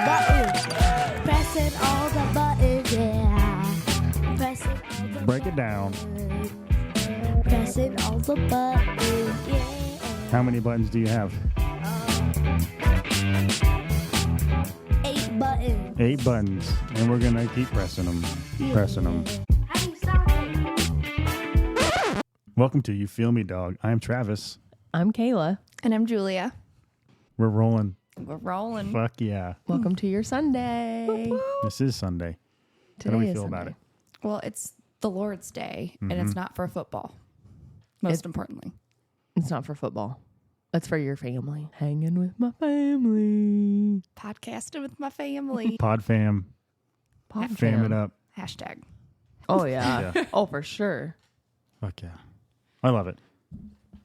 buttons. Pressing all the buttons, yeah. Pressing all the Break it down. Pressing all the buttons, yeah. How many buttons do you have? 8 buttons. 8 buttons. And we're going to keep pressing them. Pressing them. How do you stop it? Welcome to You Feel Me, Dog. I'm Travis. I'm Kayla. And I'm Julia. We're rolling. We're rolling. Fuck yeah. Welcome to your Sunday. This is Sunday. Today How do we is feel Sunday. about it? Well, it's the Lord's Day, and it's not for football, most importantly. It's not for football. It's for your family. Hanging with my family. Podcasting with my family. Pod fam. Pod Fam it up. Hashtag. Oh, yeah. Yeah. Oh, for sure. Fuck yeah. I love it.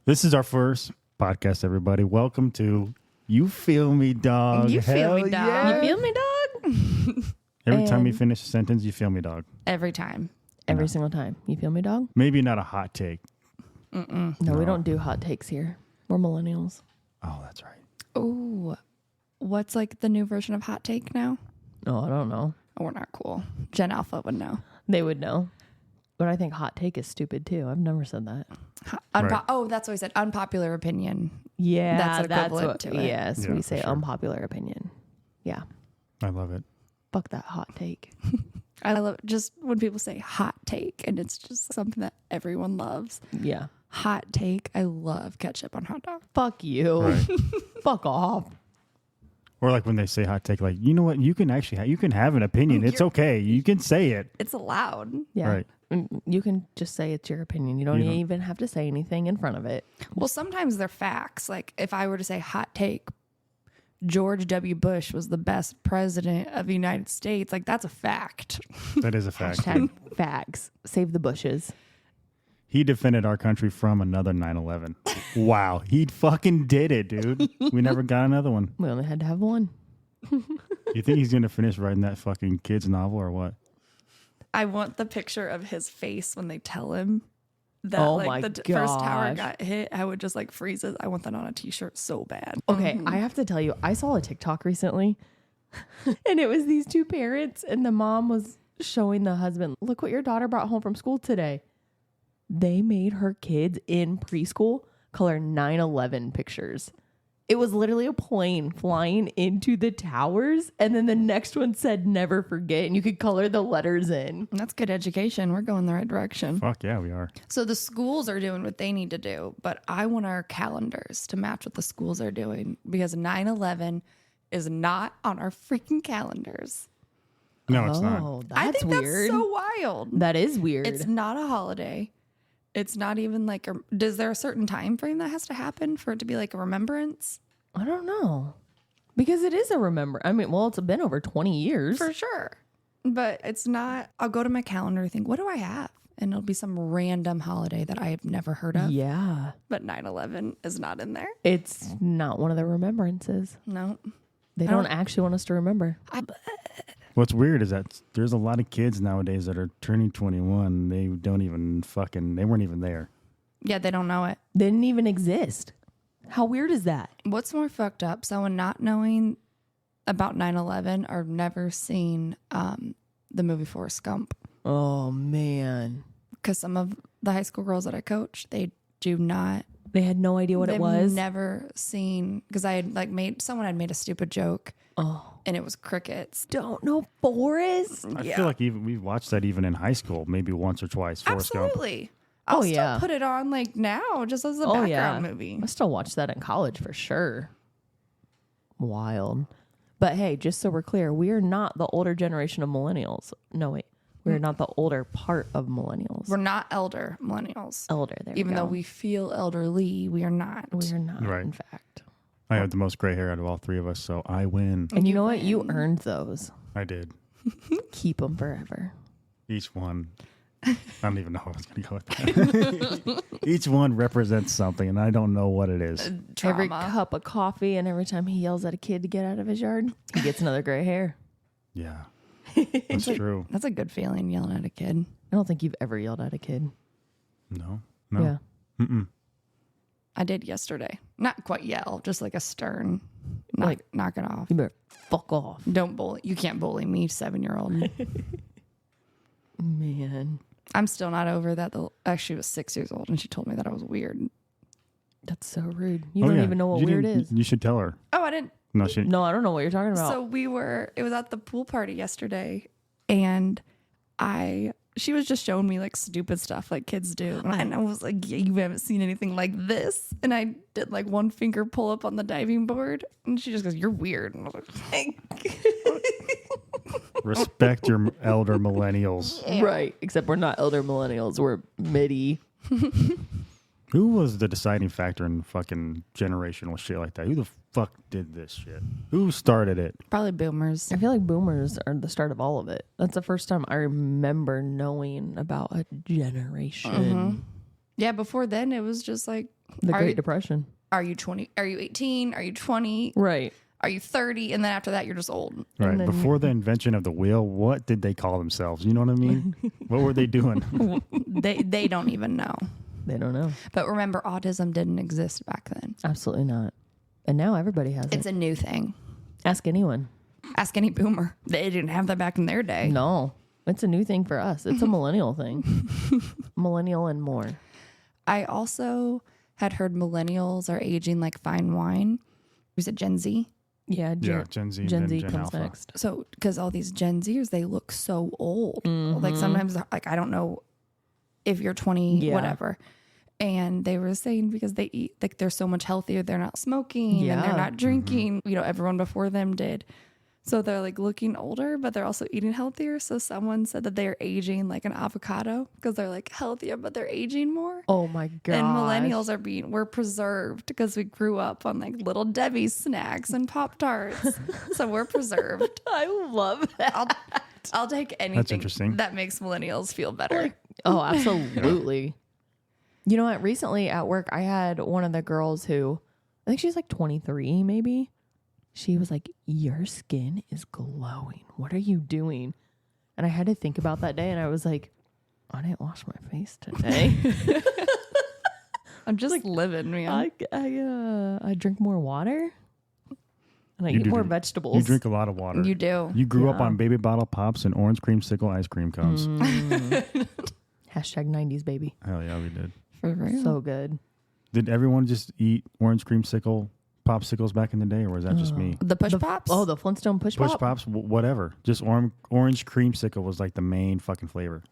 This is our first podcast, everybody. Welcome to You Feel Me, Dog. You feel Hell me, dog. yeah. You feel me, dog? Every time you And- finish a sentence, you feel me, dog. Every time. Every single time. You feel me, dog? Maybe not a hot take. No, we don't do hot takes here. We're millennials. Oh, that's right. Ooh. What's like the new version of Hot Take now? Oh, I don't know. Oh, we're not cool. Gen Alpha would know. They would know. But I think hot take is stupid, too. I've never said that. Right. Oh, that's what I said. Unpopular opinion. Yeah, That's equivalent what, to it. Yes, Yeah, we for say sure. unpopular opinion. Yeah. I love it. Fuck that hot take. I love just when people say hot take, and it's just something that everyone loves. Yeah. Hot take. I love ketchup on hot dog. Fuck you. Right. Fuck off. Or like when they say hot take, like, you know what? You can actually you can have an opinion. It's okay. You can say it. It's allowed. Yeah. Right. You can just say it's your opinion. You don't You don't- even have to say anything in front of it. Well, sometimes they're facts. Like if I were to say hot take, George W. Bush was the best president of the United States. Like that's a fact. That is a fact. Hashtag facts. Save the bushes. He defended our country from another 9/11. Wow. He fucking did it, dude. We never got another one. We only had to have one. You think he's going to finish writing that fucking kid's novel or what? I want the picture of his face when they tell him that Oh like my the first tower gosh. got hit. I would just like freeze it. I want that on a t-shirt so bad. Okay, I have to tell you, I saw a TikTok recently, and it was these two parents, and the mom was showing the husband, look what your daughter brought home from school today. They made her kids in preschool color 9/11 pictures. It was literally a plane flying into the towers, and then the next one said never forget, and you could color the letters in. That's good education. We're going the right direction. Fuck yeah, we are. So the schools are doing what they need to do, but I want our calendars to match what the schools are doing because 9/11 is not on our freaking calendars. No, it's not. Oh, I that's think weird. that's so wild. That is weird. It's not a holiday. It's not even like does there a certain time frame that has to happen for it to be like a remembrance? I don't know. Because it is a remember. I mean, well, it's been over 20 years. For sure. But it's not. I'll go to my calendar and think, what do I have? And it'll be some random holiday that I have never heard of. Yeah. But 9/11 is not in there. It's not one of the remembrances. No. They don't actually want us to remember. What's weird is that there's a lot of kids nowadays that are turning 21. They don't even they weren't even there. Yeah, they don't know it. They didn't even exist. How weird is that? What's more fucked up? Someone not knowing about 9/11 or never seen the movie Forrest Gump. Oh, man. Because some of the high school girls that I coach, they do not. They had no idea what it was. Never seen, because I had like someone had made a stupid joke. Oh. And it was crickets. Don't know Forrest? I feel like even we've watched that even in high school, maybe once or twice. Forrest Gump. Absolutely. I'll still put it on like now just as a background movie. I still watched that in college for sure. Wild. But hey, just so we're clear, we are not the older generation of millennials. No, wait. We're not the older part of millennials. We're not elder millennials. Elder, there Even we go. though we feel elderly, we are not. We are not, Right. in fact. I have the most gray hair out of all three of us, so I win. And you know what? You earned those. I did. Keep them forever. Each one. I don't even know how I was going to go with that. Each one represents something, and I don't know what it is. Every Trauma. cup of coffee and every time he yells at a kid to get out of his yard, he gets another gray hair. Yeah. That's true. That's a good feeling, yelling at a kid. I don't think you've ever yelled at a kid. No. No. Yeah. Mm-mm. I did yesterday. Not quite yell, just like a stern, knock it off. You better fuck off. Don't bully. You can't bully me, 7-year-old. Man, I'm still not over that. Actually, was 6 years old, and she told me that I was weird. that's so rude. You don't even know what weird is. You should tell her. Oh, I didn't. No, she. No, I don't know what you're talking about. So it was at the pool party yesterday, and she was just showing me like stupid stuff like kids do. And I was like, yeah, you haven't seen anything like this. And I did like one finger pull up on the diving board, and she just goes, you're weird. And I was like, Respect your elder millennials. Right. Except we're not elder millennials. We're midi. Who was the deciding factor in fucking generational shit like that? Who the fuck did this shit? Who started it? probably boomers. I feel like boomers are the start of all of it. That's the first time I remember knowing about a generation. Yeah, before then it was just like, The Are Great you- Depression. are you 20? Are you 18? Are you 20? Right. Are you 30? And then after that, you're just old. Right. then- Before the invention of the wheel, what did they call themselves? You know what I mean? What were they doing? They don't even know. They don't know. But remember, autism didn't exist back then. Absolutely not. And now everybody has It's it. a new thing. Ask anyone. Ask any boomer. They didn't have that back in their day. No. It's a new thing for us. It's a millennial thing. Millennial and more. I also had heard millennials are aging like fine wine. Was it Gen Z? Yeah. Gen Z. Gen then Z Gen comes Alpha. next. So, because all these Gen Zers, they look so old. Like sometimes, like I don't know if you're 20, Yeah. whatever. And they were saying because they eat, like they're so much healthier. They're not smoking and they're Yeah. not drinking. You know, everyone before them did. So they're like looking older, but they're also eating healthier. So someone said that they're aging like an avocado because they're like healthier, but they're aging more. Oh my God. And millennials we're preserved because we grew up on like Little Debbie's snacks and Pop Tarts. So we're preserved. I love that. I'll take anything interesting. that makes millennials feel better. Oh, absolutely. You know what? Recently at work, I had one of the girls who, I think she's like 23, maybe. She was like, your skin is glowing. What are you doing? And I had to think about that day. And I was like, I didn't wash my face today. I'm just living, man. I drink more water. And I You eat do more do- vegetables. You drink a lot of water. You do. You grew up Yeah. on baby bottle pops and orange creamsicle ice cream cones. Hashtag 90s, baby. Hell yeah, we did. For real. So good. Did everyone just eat orange creamsicle popsicles back in the day, or was that just me? The push pops? Oh, the Flintstone push Push pop? pops, whatever. Just orange creamsicle was like the main fucking flavor.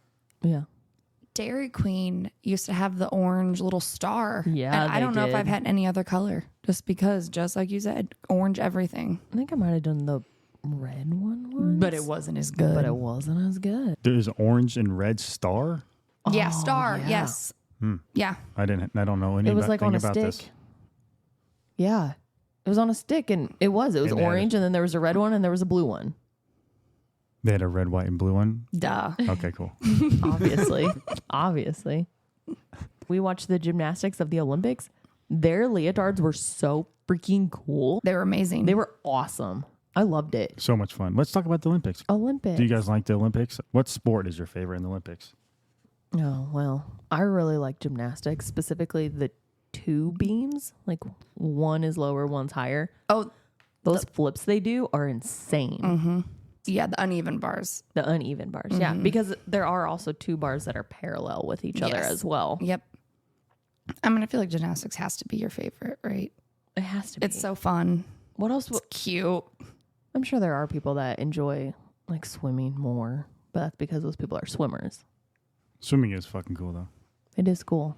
Yeah. Dairy Queen used to have the orange little star. Yeah, And I they don't know if did. I've had any other color just because, just like you said, orange everything. I think I might have done the red one once. But it wasn't as good. But it wasn't as good. There's orange and red star. Yeah, Oh, star. yeah. Yes. Yeah. I don't know anything It was like on a about stick. this. Yeah. It was on a stick and it was And they had orange and then there was a red one and there was a blue one. They had a red, white, and blue one. Duh. Okay, cool. Obviously. Obviously. We watched the gymnastics of the Olympics. Their leotards were so freaking cool. They were amazing. They were awesome. I loved it. So much fun. Let's talk about the Olympics. Olympics. Do you guys like the Olympics? What sport is your favorite in the Olympics? Oh, well, I really like gymnastics, specifically the two beams. Like one is lower, one's higher. Oh, Those flips they do are insane. yeah, the uneven bars. The uneven bars. Yeah. Because there are also two bars that are parallel with each other Yes. as well. Yep. I mean, I feel like gymnastics has to be your favorite, right? It has to be. It's so fun. What else? It's cute. I'm sure there are people that enjoy like swimming more, but that's because those people are swimmers. Swimming is fucking cool though. It is cool.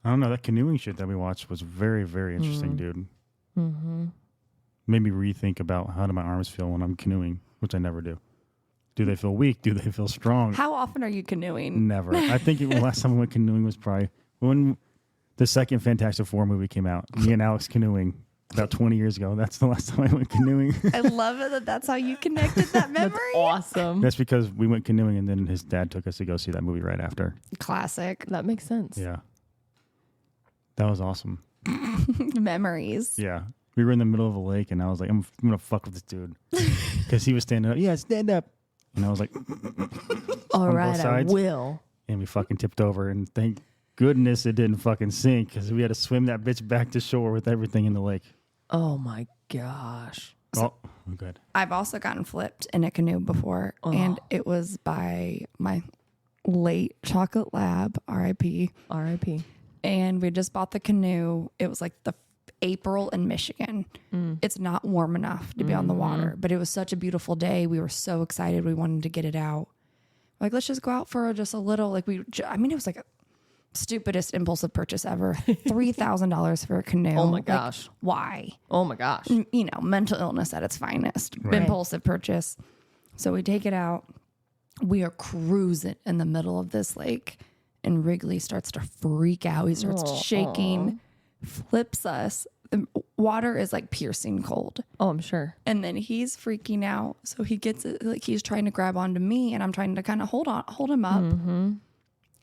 I don't know. That canoeing shit that we watched was very, very interesting, dude. Mm-hmm. Made me rethink about how do my arms feel when I'm canoeing, which I never do. Do they feel weak? Do they feel strong? How often are you canoeing? Never. I think the last time I went canoeing was probably when the second Fantastic Four movie came out. Me and Alex canoeing about 20 years ago. That's the last time I went canoeing. I love it that that's how you connected that memory. That's awesome. That's because we went canoeing and then his dad took us to go see that movie right after. Classic That makes sense. Yeah. That was awesome. memories. Yeah. We were in the middle of a lake and I was like, I'm going to fuck with this dude. Because he was standing up. Yeah, stand up. And I was like, All both right, I sides. will. and we fucking tipped over. And thank goodness it didn't fucking sink because we had to swim that bitch back to shore with everything in the lake. Oh my gosh. Oh, good. I've also gotten flipped in a canoe before, and it was by my late chocolate lab, R.I.P. R.I.P. And we just bought the canoe. It was like the April in Michigan. It's not warm enough to be on the water, but it was such a beautiful day. We were so excited. We wanted to get it out. Like, let's just go out for just a little. Like it was like a stupidest impulsive purchase ever. $3,000 for a canoe. Oh my Like, gosh. why? Oh my gosh. You know, mental illness at its finest. Impulsive purchase. So we take it out. We are cruising in the middle of this lake, and Wrigley starts to freak out. He starts shaking, flips us. The water is like piercing cold. Oh, I'm sure. And then he's freaking out. So he gets it, like he's trying to grab onto me, and I'm trying to kind of hold him up.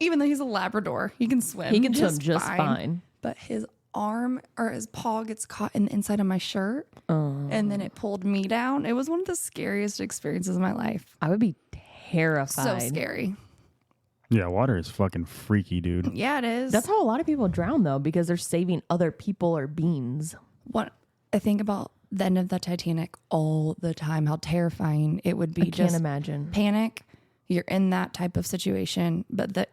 Even though he's a Labrador, he can swim. He can swim just fine. But his arm or his paw gets caught in the inside of my shirt, and then it pulled me down. It was one of the scariest experiences of my life. I would be terrified. So scary. Yeah, water is fucking freaky, dude. Yeah, it is. That's how a lot of people drown, though, because they're saving other people or beings. What I think about the end of the Titanic all the time, how terrifying it would be. I can't imagine. Panic. You're in that type of situation, but the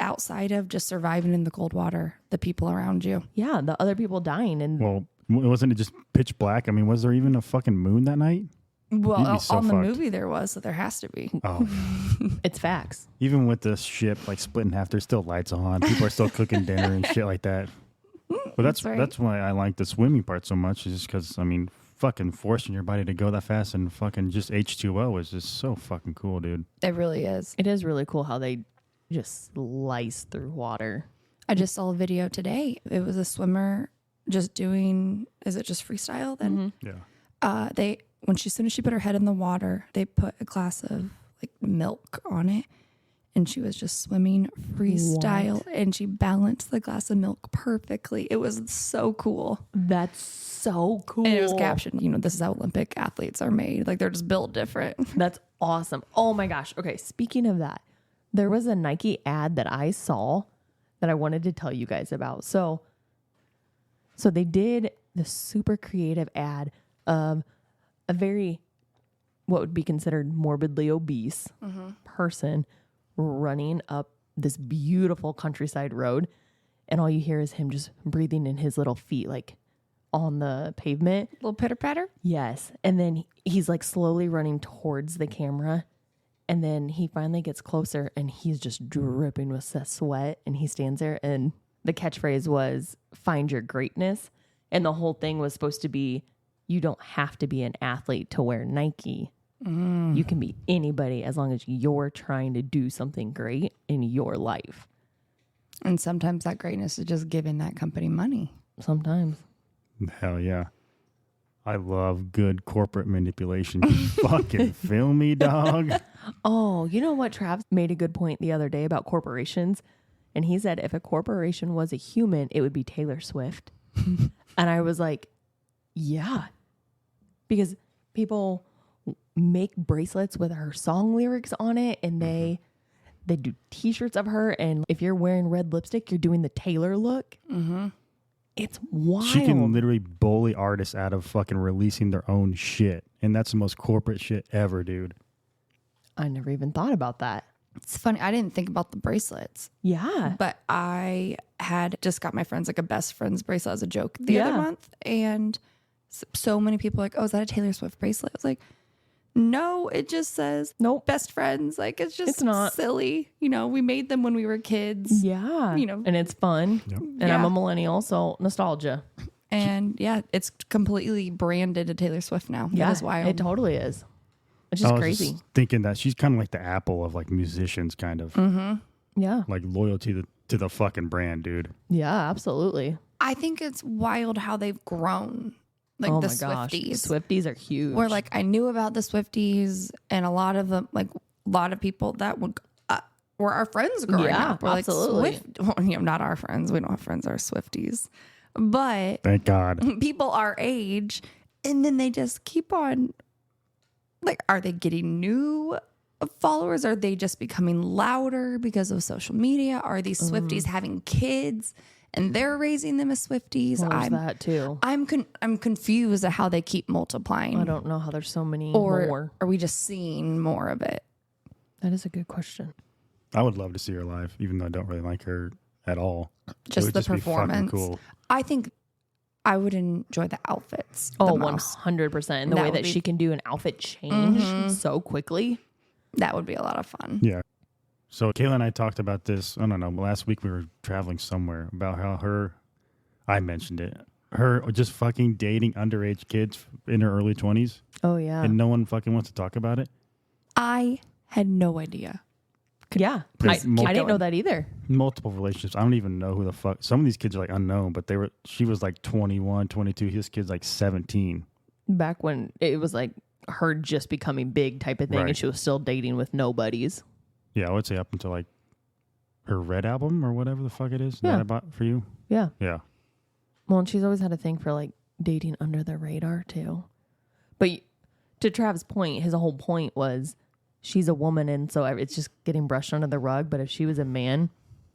outside of just surviving in the cold water, the people around you. Yeah, the other people dying. And Well, wasn't it just pitch black? I mean, was there even a fucking moon that night? Well, You'd be so on the fucked. movie there was, so there has to be. Oh, it's facts. even with the ship like split in half, there's still lights on. People are still cooking dinner and shit like that. But that's right. why I like the swimming part so much, is just because, I mean, fucking forcing your body to go that fast and fucking just H2O is just so fucking cool, dude. It really is. It is really cool how they just slice through water. I just saw a video today. It was a swimmer just doing, is it just freestyle then? Yeah. As soon as she put her head in the water, they put a glass of like milk on it, and she was just swimming freestyle, and she balanced the glass of milk perfectly. It was so cool. That's so cool. And it was captioned, this is how Olympic athletes are made. Like, they're just built different. That's awesome. Oh my gosh. Okay, speaking of that, there was a Nike ad that I saw that I wanted to tell you guys about. So they did the super creative ad of a very, what would be considered morbidly obese person running up this beautiful countryside road, and all you hear is him just breathing in his little feet, like on the pavement. Little pitter patter. Yes. And then he's like slowly running towards the camera, and then he finally gets closer, and he's just dripping with sweat, and he stands there, and the catchphrase was, "Find your greatness." And the whole thing was supposed to be, you don't have to be an athlete to wear Nike. You can be anybody as long as you're trying to do something great in your life. And sometimes that greatness is just giving that company money. Sometimes. Hell yeah. I love good corporate manipulation. You fucking feel me, dog? Oh, you know what? Trav made a good point the other day about corporations. And he said if a corporation was a human, it would be Taylor Swift. And I was like, yeah. Because people make bracelets with her song lyrics on it, and they do t-shirts of her, and if you're wearing red lipstick, you're doing the Taylor look. It's wild. She can literally bully artists out of fucking releasing their own shit. And that's the most corporate shit ever, dude. I never even thought about that. It's funny. I didn't think about the bracelets, Yeah. but I had just got my friends like a best friends bracelet as a joke the other month. And so many people were like, oh, is that a Taylor Swift bracelet? I was like, no, it just says Nope. best friends. Like, it's just It's not. silly. We made them when we were kids. Yeah. You know. And it's fun. Yep. And I'm Yeah. a millennial, so nostalgia. And yeah, it's completely branded to Taylor Swift now. Yeah. That is wild. It totally is. It's I just was crazy. just thinking that she's kind of like the Apple of like musicians, kind of. Yeah. Like loyalty to the fucking brand, dude. Yeah, absolutely. I think it's wild how they've grown. Like oh the my gosh. Swifties. Swifties are huge. Where like I knew about the Swifties, and a lot of them, like a lot of people that would were our friends growing Yeah, up. We're absolutely. like Swift, well, not our friends. We don't have friends that are Swifties, but Thank God. people our age, and then they just keep on. Like, are they getting new followers? Are they just becoming louder because of social media? Are these Swifties having kids and they're raising them as Swifties? Well, there's that too. I'm confused at how they keep multiplying. I don't know how there's so many or more. are we just seeing more of it? That is a good question. I would love to see her live, even though I don't really like her at all. Just would the be fucking performance. cool. I think I would enjoy the outfits. Oh, the most. 100%. And the That way would that be- she can do an outfit change so quickly. That would be a lot of fun. Yeah. So Kayla and I talked about this, I don't know, last week we were traveling somewhere about how I mentioned it, her just fucking dating underage kids in her early 20s. Oh, yeah. And no one fucking wants to talk about it. I had no idea. Yeah. There's I didn't know that either. Multiple relationships. I don't even know who the fuck. Some of these kids are like unknown, but she was like 21, 22. His kid's like 17. Back when it was like her just becoming big type of thing Right. and she was still dating with nobodies. Yeah, I would say up until like her Red album or whatever the fuck it is Yeah. that I bought for you. Yeah. Yeah. Well, and she's always had a thing for like dating under the radar too. But to Trav's point, his whole point was she's a woman and so it's just getting brushed under the rug. But if she was a man,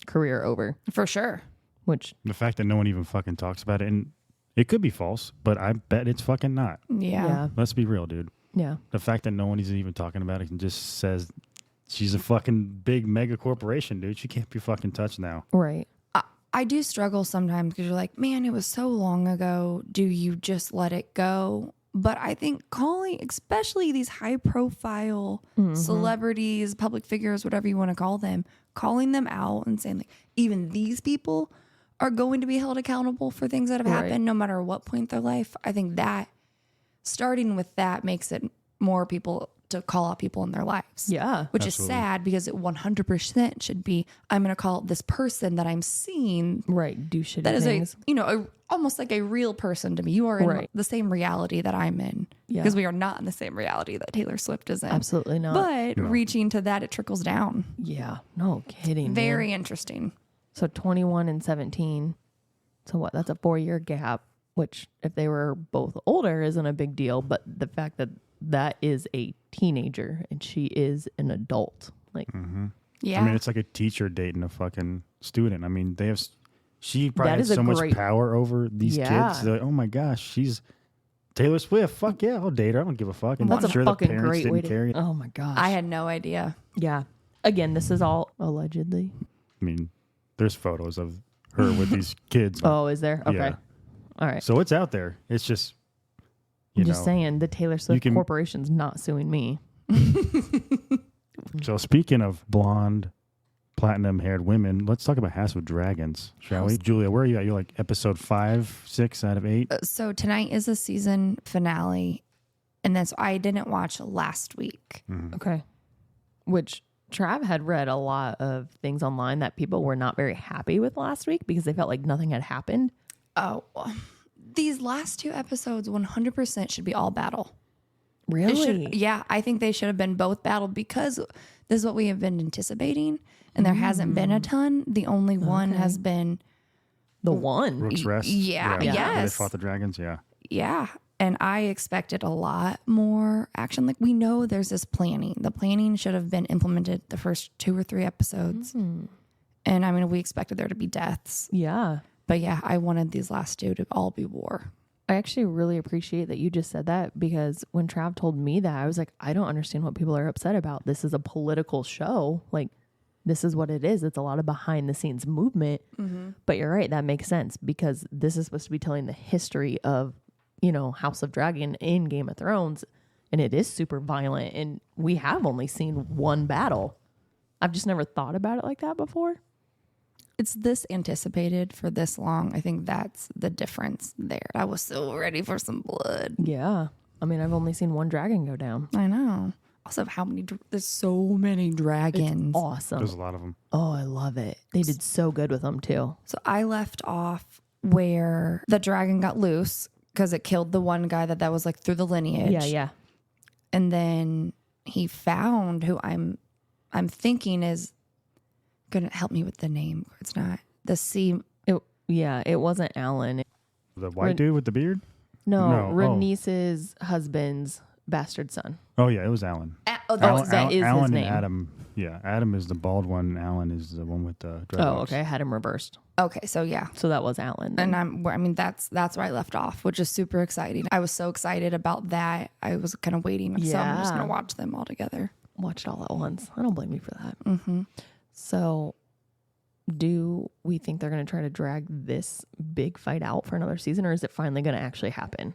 career over. For sure. Which, The fact that no one even fucking talks about it, and it could be false, but I bet it's fucking not. Yeah. Let's be real, dude. yeah. The fact that no one is even talking about it and just says she's a fucking big mega corporation, dude. She can't be fucking touched now. Right. I do struggle sometimes because you're like, man, it was so long ago. Do you just let it go? But I think calling, especially these high profile celebrities, public figures, whatever you want to call them, calling them out and saying like, even these people are going to be held accountable for things that have Right. happened no matter what point in their life. I think that starting with that makes it more people to call out people in their lives. Yeah. Which Absolutely. is sad because it 100% should be, I'm going to call this person that I'm seeing Right. Do shitty that is things. almost like a real person to me. You are in Right. the same reality that I'm in. Yeah. Because we are not in the same reality that Taylor Swift is in. Absolutely not. But reaching to that, it trickles down. Yeah. No kidding. man. Very interesting. So 21 and 17. So what? That's a 4-year gap, which if they were both older isn't a big deal. But the fact that that is a teenager and she is an adult. Like, Yeah. I mean, it's like a teacher dating a fucking student. I mean, she probably That has is a so much great- power over these Yeah. kids. They're like, oh my gosh, she's Taylor Swift. Fuck yeah, I'll date her. I don't give a fuck. And that's I'm a sure the fucking parents great didn't way care. to. Oh my gosh. I had no idea. yeah. Again, this is all allegedly. I mean, there's photos of her with these kids. Oh, is there? Okay. Yeah. All right. So it's out there. It's just, you I'm just know. saying the Taylor Swift can- Corporation's not suing me. So speaking of blonde, platinum-haired women, let's talk about House of Dragons, shall we? Julia, where are you at? You're like episode 5, 6 out of 8. So tonight is the season finale. And that's I didn't watch last week. Okay. Which Trav had read a lot of things online that people were not very happy with last week because they felt like nothing had happened. Oh, these last 2 episodes 100% should be all battle. It Really? should, yeah, I think they should have been both battle because this is what we have been anticipating, and there hasn't been a ton. The only one has been, The one. Rook's Rest. yeah, Where they yes. fought the dragons, yeah. yeah. And I expected a lot more action. Like we know there's this planning. The planning should have been implemented the first 2 or 3 episodes. And I mean, we expected there to be deaths. Yeah. But yeah, I wanted these last 2 to all be war. I actually really appreciate that you just said that because when Trav told me that, I was like, I don't understand what people are upset about. This is a political show. Like, this is what it is. It's a lot of behind the scenes movement. But you're right. That makes sense because this is supposed to be telling the history of, House of Dragon in Game of Thrones. And it is super violent. And we have only seen one battle. I've just never thought about it like that before. It's this anticipated for this long. I think that's the difference there. I was so ready for some blood. Yeah. I mean, I've only seen one dragon go down. I know. Also, there's so many dragons. Awesome. There's a lot of them. Oh, I love it. They did so good with them too. So I left off where the dragon got loose because it killed the one guy that was like through the lineage. Yeah. And then he found who I'm thinking is gonna help me with the name. It's not the sea. It wasn't Alan. The white dude with the beard? No, No, oh. Rhaenys's husband's bastard son. Oh, yeah, it was Alan. that is Alan his name. And Adam. Yeah, Adam is the bald one. Alan is the one with the dreadlocks. Oh, okay. I had him reversed. Okay, so yeah. So that was Alan. And that's where I left off, which is super exciting. I was so excited about that. I was kind of waiting. So I'm just going to watch them all together. Watched all at once. I don't blame you for that. Mm-hmm. So do we think they're going to try to drag this big fight out for another season, or is it finally going to actually happen?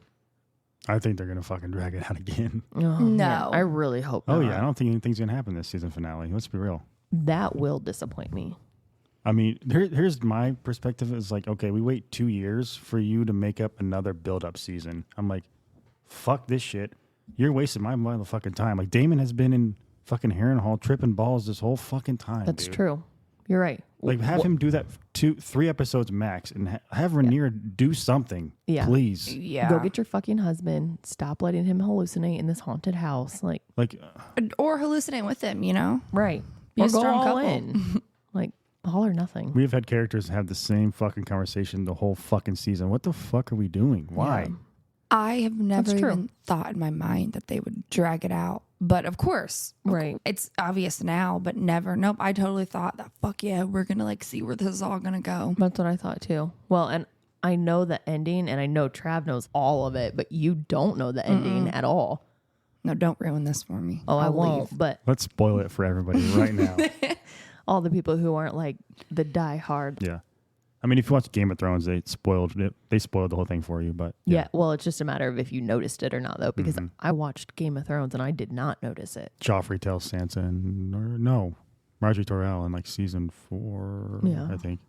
I think they're gonna fucking drag it out again. Oh, No. man, I really hope not. Oh yeah, I don't think anything's gonna happen this season finale. Let's be real. That will disappoint me. I mean, here's my perspective. Is like, okay, we wait 2 years for you to make up another build-up season. I'm like, fuck this shit. You're wasting my motherfucking time. Like, Damon has been in fucking Harrenhal tripping balls this whole fucking time. That's dude. true. You're right. Like, have him do that 2-3 episodes max, and have Rhaenyra do something, please. Yeah. Go get your fucking husband. Stop letting him hallucinate in this haunted house. Like, Or hallucinate with him, you know? right. Be Or a go strong all couple. in. Like, all or nothing. We've had characters have the same fucking conversation the whole fucking season. What the fuck are we doing? Why? Yeah. I have never That's true. even thought in my mind that they would drag it out. But of course, Right. it's obvious now, but never. Nope. I totally thought that, fuck yeah, we're going to like see where this is all going to go. That's what I thought too. Well, and I know the ending, and I know Trav knows all of it, but you don't know the ending at all. No, don't ruin this for me. Oh, I I'll won't. leave. But Let's spoil it for everybody right now. all the people who aren't like the diehard. Yeah. I mean, if you watch Game of Thrones, they spoiled it. They spoiled the whole thing for you, but Yeah. Well, it's just a matter of if you noticed it or not, though, because Mm-hmm. I watched Game of Thrones and I did not notice it. Joffrey tells Sansa Marjorie Tyrell in like season 4, Yeah. I think.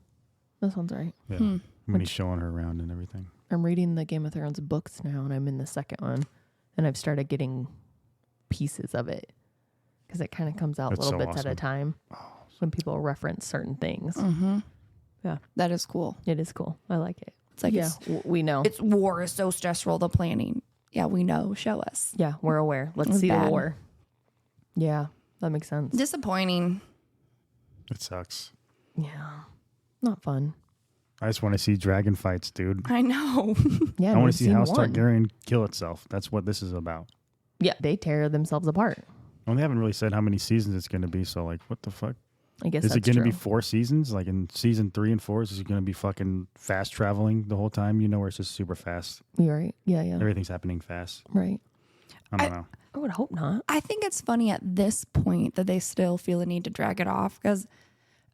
That sounds right. Yeah. When he's showing her around and everything. I'm reading the Game of Thrones books now, and I'm in the second one, and I've started getting pieces of it because it kind of comes out That's little so bits at a awesome. time when people reference certain things. Mm-hmm. Yeah. That is cool. It is cool. I like it. It's like, Yeah, we know. it's war is so stressful, the planning. Yeah, we know. Show us. Yeah, we're aware. Let's It's see the bad. war. Yeah, that makes sense. Disappointing. It sucks. Yeah, not fun. I just want to see dragon fights, dude. I know. Yeah, I want we've to see seen House one. Targaryen kill itself. That's what this is about. Yeah, they tear themselves apart. Well, they haven't really said how many seasons it's going to be, so like, what the fuck? I guess Is it that's going to true. be 4 seasons? Like in season 3 and 4, is it going to be fucking fast traveling the whole time? You know, where it's just super fast. You're right. Yeah, Everything's happening fast. right. I don't know. I would hope not. I think it's funny at this point that they still feel a need to drag it off because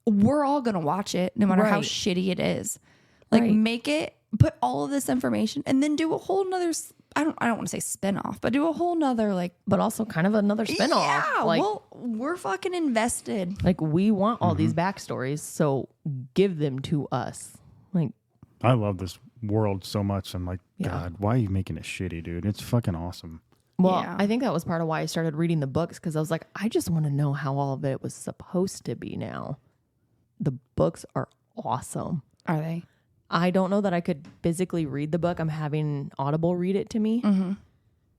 we're all going to watch it no matter how Right. shitty it is. Like, Right. make it, put all of this information and then do a whole nother, I don't want to say spinoff, but do a whole nother, like, But also kind of another spinoff. yeah, like, well, we're fucking invested. like we want all these Mm-hmm. backstories, so give them to us. Like, I love this world so much. I'm like, Yeah. God, why are you making it shitty, dude? It's fucking awesome. well, Yeah. I think that was part of why I started reading the books because I was like, I just want to know how all of it was supposed to be now. The books are awesome. Are they? I don't know that I could physically read the book. I'm having Audible read it to me. Mm-hmm.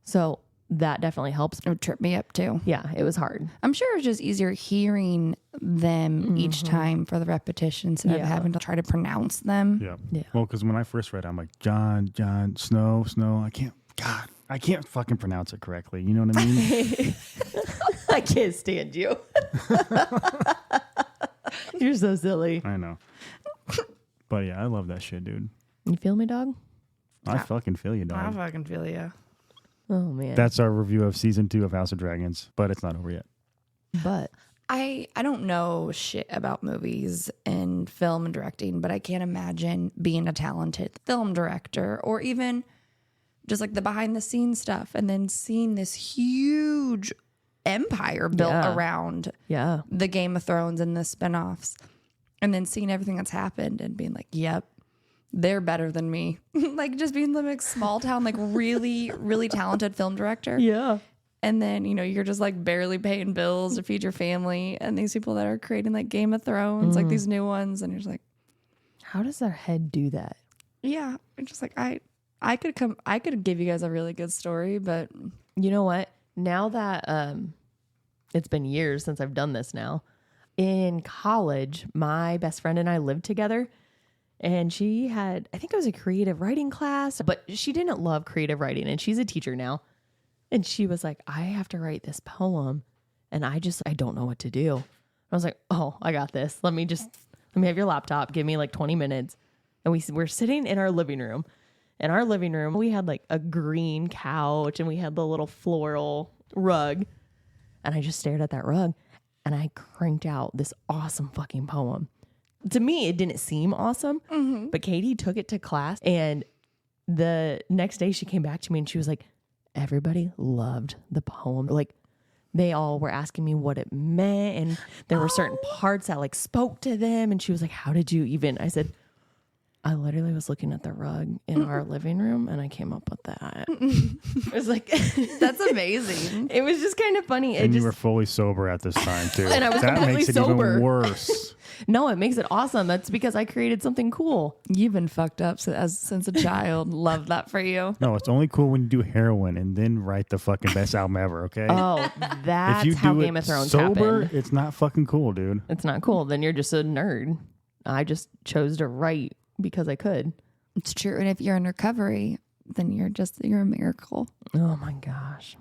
So that definitely helps. It would trip me up too. Yeah, it was hard. I'm sure it's just easier hearing them each time for the repetition instead of Yeah. having to try to pronounce them. Yeah. Yeah. Well, because when I first read it, I'm like, John, Snow. I can't fucking pronounce it correctly. You know what I mean? I can't stand you. You're so silly. I know. But yeah, I love that shit, dude. You feel me, dog? I fucking feel you, dog. fucking feel you. Oh, man. That's our review of season 2 of House of Dragons, but it's not over yet. But I don't know shit about movies and film and directing, but I can't imagine being a talented film director or even just like the behind the scenes stuff and then seeing this huge empire built Yeah. around yeah. the Game of Thrones and the spinoffs and then seeing everything that's happened and being like, yep, they're better than me. Like just being the like small town, like really, really talented film director. Yeah. And then, you know, you're just like barely paying bills to feed your family. And these people that are creating like Game of Thrones, like these new ones. And you're just like, How does their head do that? yeah, it's just like, I could give you guys a really good story, but You know what? Now that it's been years since I've done this now, in college, my best friend and I lived together. And she had, I think it was a creative writing class, but she didn't love creative writing. And she's a teacher now. And she was like, I have to write this poem And I don't know what to do. I was like, oh, I got this. Let me have your laptop. Give me like 20 minutes. And we're sitting in our living room. In our living room, we had like a green couch and we had the little floral rug. And I just stared at that rug and I cranked out this awesome fucking poem. To me, it didn't seem awesome, but Katie took it to class. And the next day she came back to me and she was like, everybody loved the poem. Like, they all were asking me what it meant. And there were certain parts that like spoke to them. And she was like, how did you even? I said, I literally was looking at the rug in our living room and I came up with that. It was like, That's amazing. it was just kind of funny. And you were fully sober at this time too. And I was that completely makes it sober. even worse. No, it makes it awesome. That's because I created something cool. You've been fucked up since a child. Love that for you. No, it's only cool when you do heroin and then write the fucking best album ever, okay? Oh, that's if you how do Game it of Thrones sober, happened. it's not fucking cool, dude. It's not cool. Then you're just a nerd. I just chose to write because I could. It's true. And if you're in recovery, then you're a miracle. Oh my gosh.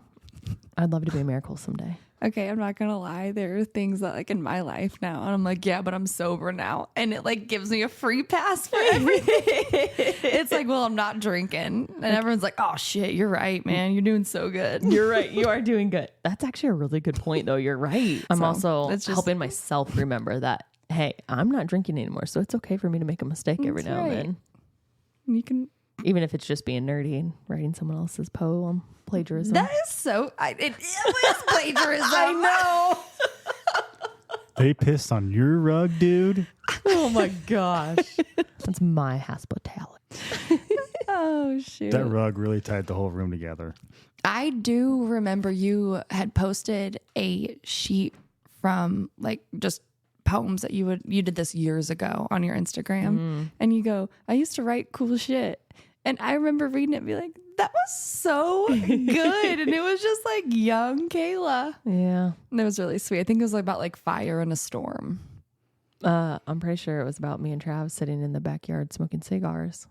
I'd love to be a miracle someday. Okay, I'm not gonna lie. There are things that like in my life now, and I'm like, yeah, but I'm sober now, and it like gives me a free pass for everything. It's like, well, I'm not drinking, and everyone's like, oh shit, you're right, man, you're doing so good. You're right. You are doing good. That's actually a really good point, though. You're right. I'm So, also it's just- helping myself remember that, hey, I'm not drinking anymore. So it's okay for me to make a mistake every That's now and right. then. You can. Even if it's just being nerdy and writing someone else's poem, plagiarism. That is so. It is plagiarism. I know. They pissed on your rug, dude. Oh my gosh. That's my hospitality. Oh shoot. That rug really tied the whole room together. I do remember you had posted a sheet from like just poems that you did this years ago on your Instagram, and you go, I used to write cool shit, and I remember reading it and be like, that was so good. And it was just like young Kayla, Yeah. and it was really sweet. I think it was about like fire in a storm. I'm pretty sure it was about me and Trav sitting in the backyard smoking cigars.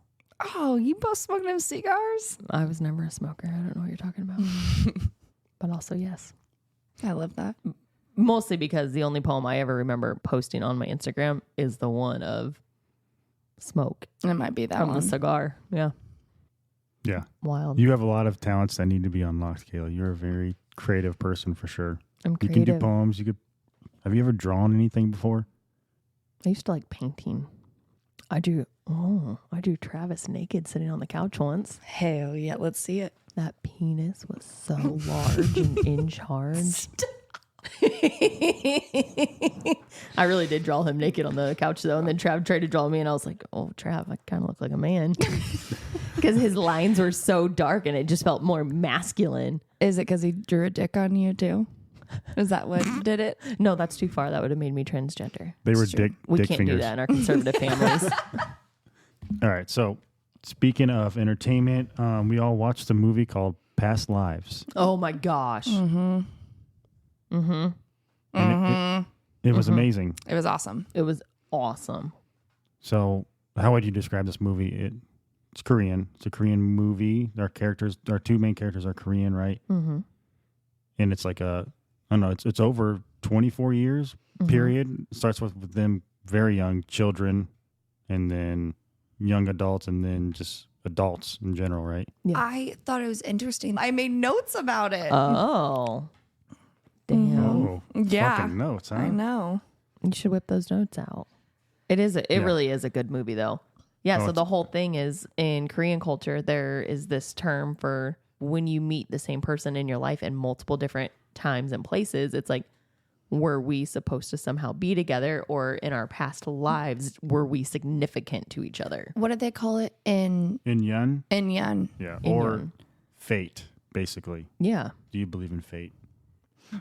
Oh, you both smoking them cigars? I was never a smoker. I don't know what you're talking about. But also, yes. I love that. Mostly because the only poem I ever remember posting on my Instagram is the one of smoke It might be that from one. the cigar. Yeah. Yeah. Wild. You have a lot of talents that need to be unlocked, Kayla. You're a very creative person for sure. I'm You creative. can do poems. Have you ever drawn anything before? I used to like painting. I do Travis naked sitting on the couch once. Hell yeah, let's see it. That penis was so large and in charge. I really did draw him naked on the couch though, and then Trav tried to draw me, and I was like, "Oh, Trav, I kind of look like a man," because his lines were so dark, and it just felt more masculine. Is it because he drew a dick on you too? Is that what did it? No, that's too far. That would have made me transgender. They were It's true. We dick can't fingers. do that in our conservative families. All right. So speaking of entertainment, we all watched a movie called Past Lives. Oh my gosh. And it was amazing. It was awesome. It was awesome. So how would you describe this movie? It's Korean. It's a Korean movie. Our two main characters are Korean, right? Mm-hmm. And it's like I don't know, it's over 24 years period. It starts with them very young children, and then young adults, and then just adults in general, right? Yeah. I thought it was interesting. I made notes about it. Oh. Damn. Oh, Yeah. fucking notes, huh? I know. You should whip those notes out. It really is a good movie though. Yeah, Oh, so it's- the whole thing is in Korean culture there is this term for when you meet the same person in your life in multiple different times and places. It's like, were we supposed to somehow be together, or in our past lives were we significant to each other? What did they call it in Yun? Yun? Yeah. In Or Yun. fate, basically. Yeah, Do you believe in fate?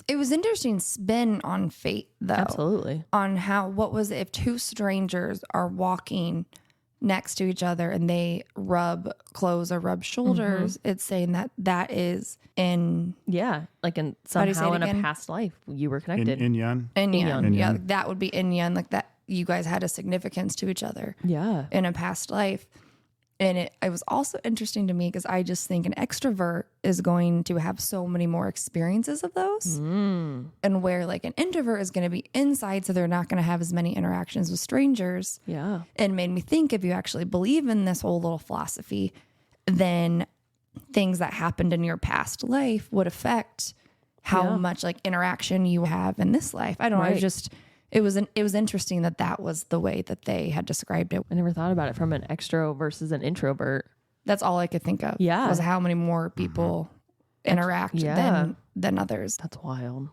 It was interesting spin on fate though. absolutely. On how what was it if two strangers are walking next to each other and they rub clothes or rub shoulders, it's saying that is in Yeah, like in How do you say somehow it in a again? past life you were connected. In Yun? Yun. Yun. Yeah, Yun. that would be in Yun, like that you guys had a significance to each other Yeah. in a past life. And it was also interesting to me because I just think an extrovert is going to have so many more experiences of those. And where like an introvert is going to be inside, so they're not going to have as many interactions with strangers. Yeah. And made me think, if you actually believe in this whole little philosophy, then things that happened in your past life would affect how much like interaction you have in this life. I don't know. I Right. just, it was interesting that was the way that they had described it. I never thought about it from an extro versus an introvert. That's all I could think of. Yeah. Was how many more people interact Yeah. than others. That's wild.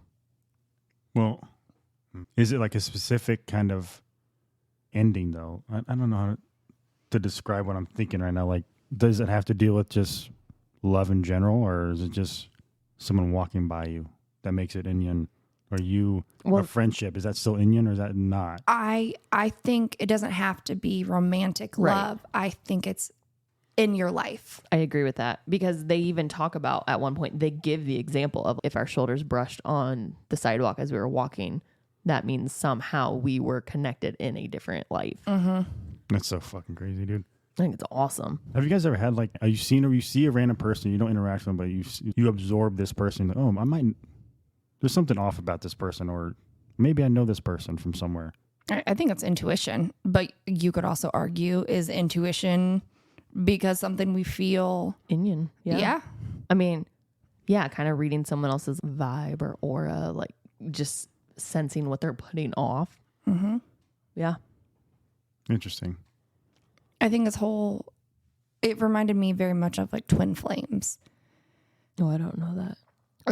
Well, is it like a specific kind of ending though? I don't know how to describe what I'm thinking right now. Like, does it have to deal with just love in general, or is it just someone walking by you that makes it Indian? Or you, a friendship, is that still Indian or is that not? I think it doesn't have to be romantic Right. love. I think it's in your life. I agree with that because they even talk about at one point, they give the example of if our shoulders brushed on the sidewalk as we were walking, that means somehow we were connected in a different life. That's so fucking crazy, dude. I think it's awesome. Have you guys ever had like, you see a random person, you don't interact with them, but you absorb this person, like, oh, there's something off about this person, or maybe I know this person from somewhere. I think it's intuition, but you could also argue is intuition because something we feel. Indian. Yeah. Yeah. I mean, yeah, kind of reading someone else's vibe or aura, like just sensing what they're putting off. Mm-hmm. Yeah. Interesting. I think it reminded me very much of like twin flames. Oh, I don't know that.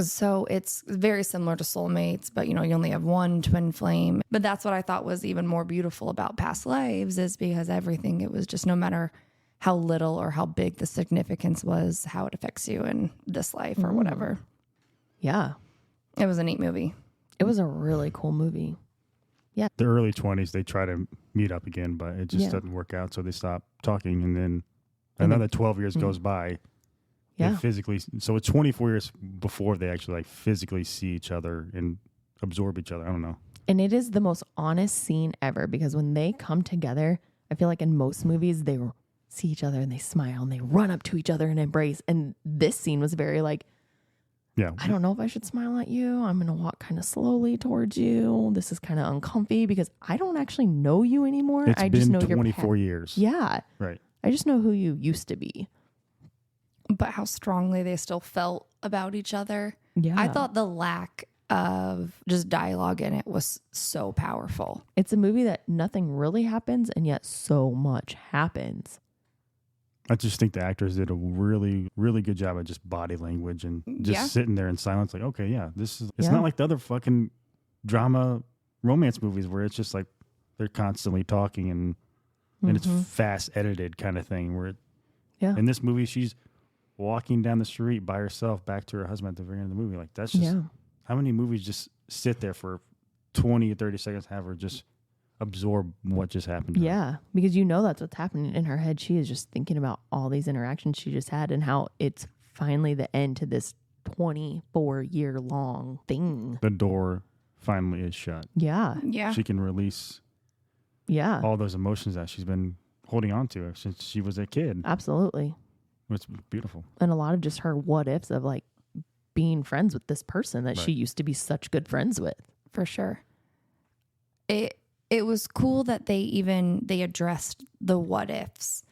So it's very similar to soulmates, but you only have one twin flame. But that's what I thought was even more beautiful about past lives, is because everything, it was just no matter how little or how big the significance was, how it affects you in this life or whatever. Yeah. It was a neat movie. It was a really cool movie. The early 20s, they try to meet up again, but it just Yeah. doesn't work out. So they stop talking. And then another 12 years goes by. Yeah. They physically, so it's 24 years before they actually like physically see each other and absorb each other. I don't know. And it is the most honest scene ever because when they come together, I feel like in most movies, they see each other and they smile and they run up to each other and embrace. And this scene was very like, Yeah. I don't know if I should smile at you. I'm going to walk kind of slowly towards you. This is kind of uncomfy because I don't actually know you anymore. It's I been just know 24 years. Yeah. Right. I just know who you used to be. But how strongly they still felt about each other. Yeah. I thought the lack of just dialogue in it was so powerful. It's a movie that nothing really happens and yet so much happens. I just think the actors did a really, really good job at just body language and just sitting there in silence. Like, okay, yeah, it's not like the other fucking drama romance movies where it's just like they're constantly talking and it's fast edited kind of thing. Where in this movie, she's walking down the street by herself back to her husband at the very end of the movie. Like, that's just how many movies just sit there for 20 or 30 seconds, have her just absorb what just happened to her. Yeah, because that's what's happening in her head. She is just thinking about all these interactions she just had and how it's finally the end to this 24-year-long thing. The door finally is shut. Yeah. Yeah. She can release all those emotions that she's been holding on to since she was a kid. Absolutely. It's beautiful. And a lot of just her what ifs of like being friends with this person that she used to be such good friends with. For sure. It was cool that they addressed the what ifs.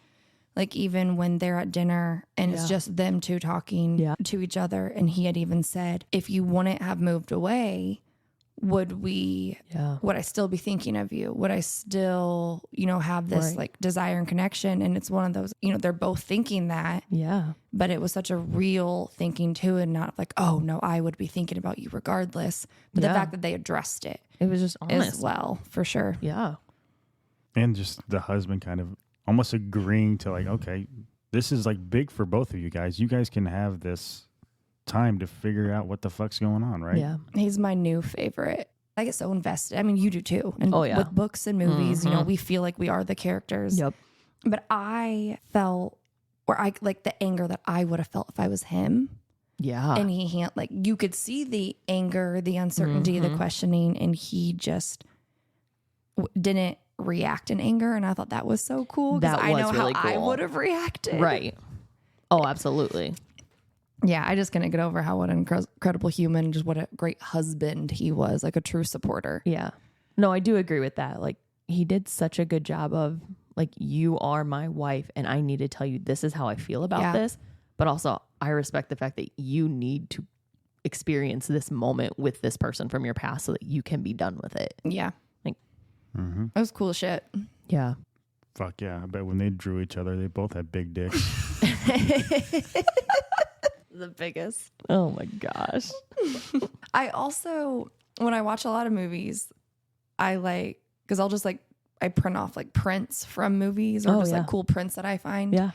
Like even when they're at dinner and it's just them two talking to each other. And he had even said, if you wouldn't have moved away, would I still be thinking of you? Would I still, have this like desire and connection? And it's one of those, they're both thinking that. Yeah. But it was such a real thinking too, and not like, oh no, I would be thinking about you regardless. But the fact that they addressed it. It was just honest. As well, for sure. Yeah. And just the husband kind of almost agreeing to like, okay, this is like big for both of you guys. You guys can have this time to figure out what the fuck's going on, right? Yeah. He's my new favorite. I get so invested. I mean, you do too. And with books and movies, we feel like we are the characters. Yep. But I felt, or I like the anger that I would have felt if I was him. Yeah. And he like, you could see the anger, the uncertainty, the questioning, and he just didn't react in anger. And I thought that was so cool. 'Cause That I was know really how I cool. would have reacted. Right. Oh, absolutely. Yeah, I just couldn't get over how what an incredible human, just what a great husband he was, like a true supporter. Yeah. No, I do agree with that. Like, he did such a good job of, like, you are my wife and I need to tell you this is how I feel about this. But also, I respect the fact that you need to experience this moment with this person from your past so that you can be done with it. Yeah. Like, that was cool shit. yeah. Fuck yeah. I bet when they drew each other, they both had big dicks. The biggest. Oh my gosh. I also, when I watch a lot of movies, I like, because I'll just like, I print off like prints from movies or just like cool prints that I find. Yeah.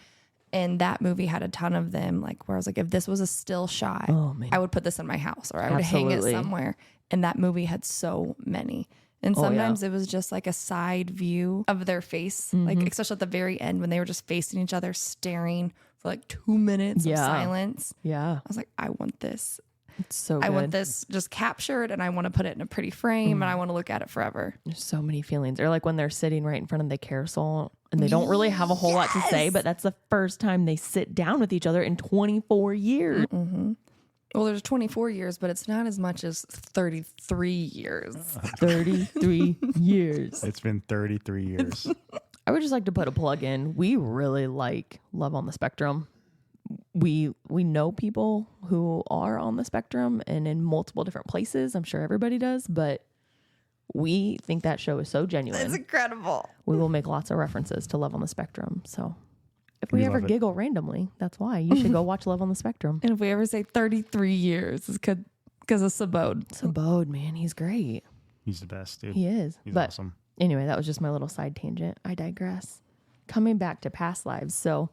And that movie had a ton of them, like where I was like, if this was a still shot, I would put this in my house or I would hang it somewhere. And that movie had so many. And sometimes it was just like a side view of their face, like especially at the very end when they were just facing each other, staring for like 2 minutes of silence. Yeah. I was like, I want this. It's so good. I want this just captured and I want to put it in a pretty frame and I want to look at it forever. There's so many feelings. Or like when they're sitting right in front of the carousel and they don't really have a whole lot to say, but that's the first time they sit down with each other in 24 years. Well, there's 24 years, but it's not as much as 33 years. 33 years. It's been 33 years. I would just like to put a plug in. We really like Love on the Spectrum. We know people who are on the spectrum and in multiple different places. I'm sure everybody does, but we think that show is so genuine. It's incredible. We will make lots of references to Love on the Spectrum. So if we We ever love it. giggle randomly, that's why. You should go watch Love on the Spectrum. And if we ever say 33 years, it's because of Sabode. Sabode, man, he's great. He's the best, dude. He is. He's But awesome. anyway, that was just my little side tangent. I digress. Coming back to past lives. So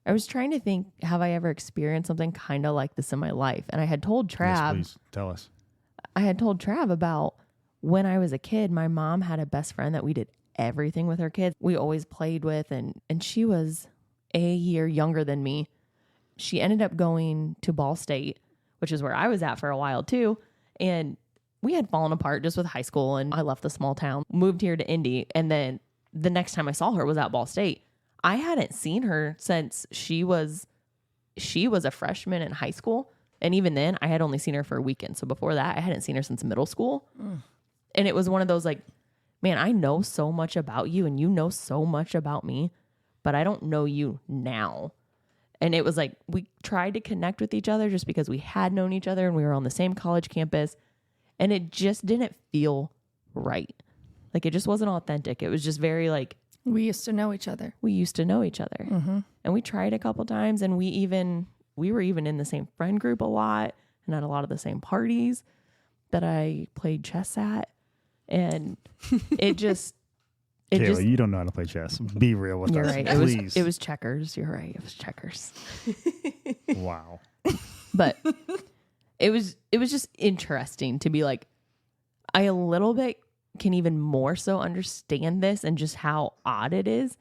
I was trying to think, have I ever experienced something kind of like this in my life? And I had told Yes, Trav, please tell us. I had told Trav about when I was a kid, my mom had a best friend that we did everything with her kids. We always played with, and she was a year younger than me. She ended up going to Ball State, which is where I was at for a while too. And we had fallen apart just with high school, and I left the small town, moved here to Indy. And then the next time I saw her was at Ball State. I hadn't seen her since she was a freshman in high school. And even then I had only seen her for a weekend. So before that, I hadn't seen her since middle school. And it was one of those like, man, I know so much about you and you know so much about me, but I don't know you now. And it was like, we tried to connect with each other just because we had known each other and we were on the same college campus. And it just didn't feel right. Like it just wasn't authentic. It was just very like, We used to know each other. we used to know each other. And we tried a couple times, and we were even in the same friend group a lot and at a lot of the same parties that I played chess at. And it just, Kayla, you don't know how to play chess. Be real with you're us, right. please. It was checkers. You're right. It was checkers. Wow. But it was just interesting to be like, I a little bit can even more so understand this and just how odd it is.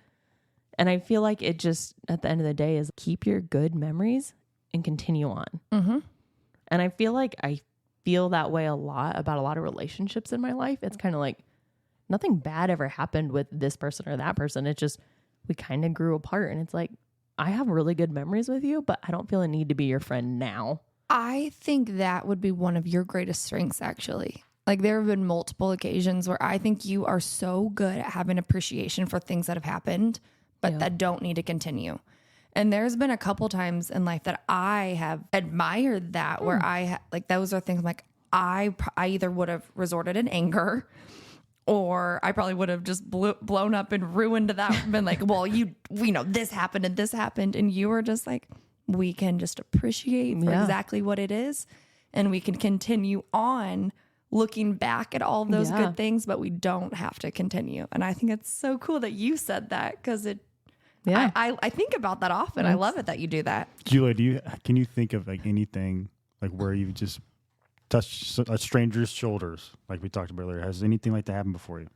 And I feel like it just, at the end of the day, is keep your good memories and continue on. And I feel like I feel that way a lot about a lot of relationships in my life. It's kind of like nothing bad ever happened with this person or that person. It's just we kind of grew apart. And it's like, I have really good memories with you, but I don't feel a need to be your friend now. I think that would be one of your greatest strengths, actually. Like there have been multiple occasions where I think you are so good at having appreciation for things that have happened, but that don't need to continue. And there's been a couple times in life that I have admired that where like those are things like I either would have resorted in anger or I probably would have just blown up and ruined that, been like, well, we know this happened and this happened. And you were just like, we can just appreciate for exactly what it is. And we can continue on looking back at all of those good things, but we don't have to continue. And I think it's so cool that you said that because I think about that often. I love it that you do that. Julia, can you think of like anything like where you just touched a stranger's shoulders, like we talked about earlier? Has anything like that happened before you?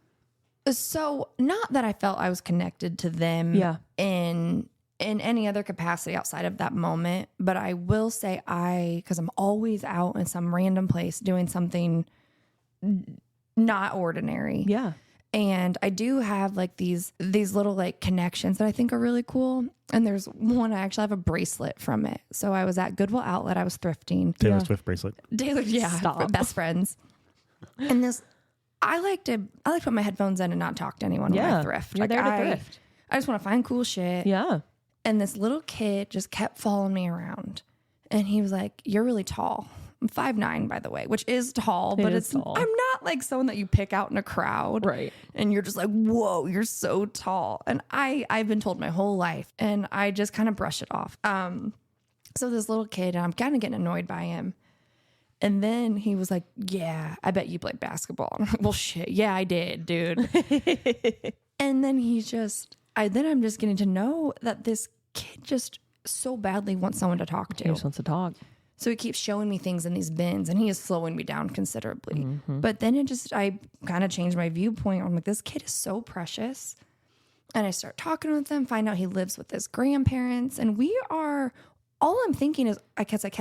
So not that I felt I was connected to them in any other capacity outside of that moment, but I will say because I'm always out in some random place doing something not ordinary. Yeah. And I do have like these little like connections that I think are really cool. And there's one, I actually have a bracelet from it. So I was at Goodwill Outlet. I was thrifting. Taylor Swift bracelet. Taylor, yeah, Stop. best friends. And this, I like to put my headphones in and not talk to anyone when I thrift. You're there to thrift. I just want to find cool shit. Yeah. And this little kid just kept following me around. And he was like, "You're really tall." I'm 5'9", by the way, which is tall, but is tall. I'm not like someone that you pick out in a crowd. Right. And you're just like, whoa, you're so tall. And I've been told my whole life, and I just kind of brush it off. So this little kid, and I'm kind of getting annoyed by him. And then he was like, "Yeah, I bet you played basketball." I'm like, "Well, shit. Yeah, I did, dude." And then I'm just getting to know that this kid just so badly wants someone to talk to. He just wants to talk. So he keeps showing me things in these bins, and he is slowing me down considerably. But then I kind of changed my viewpoint. I'm like, this kid is so precious. And I start talking with him, find out he lives with his grandparents. And all I'm thinking is, I'm like,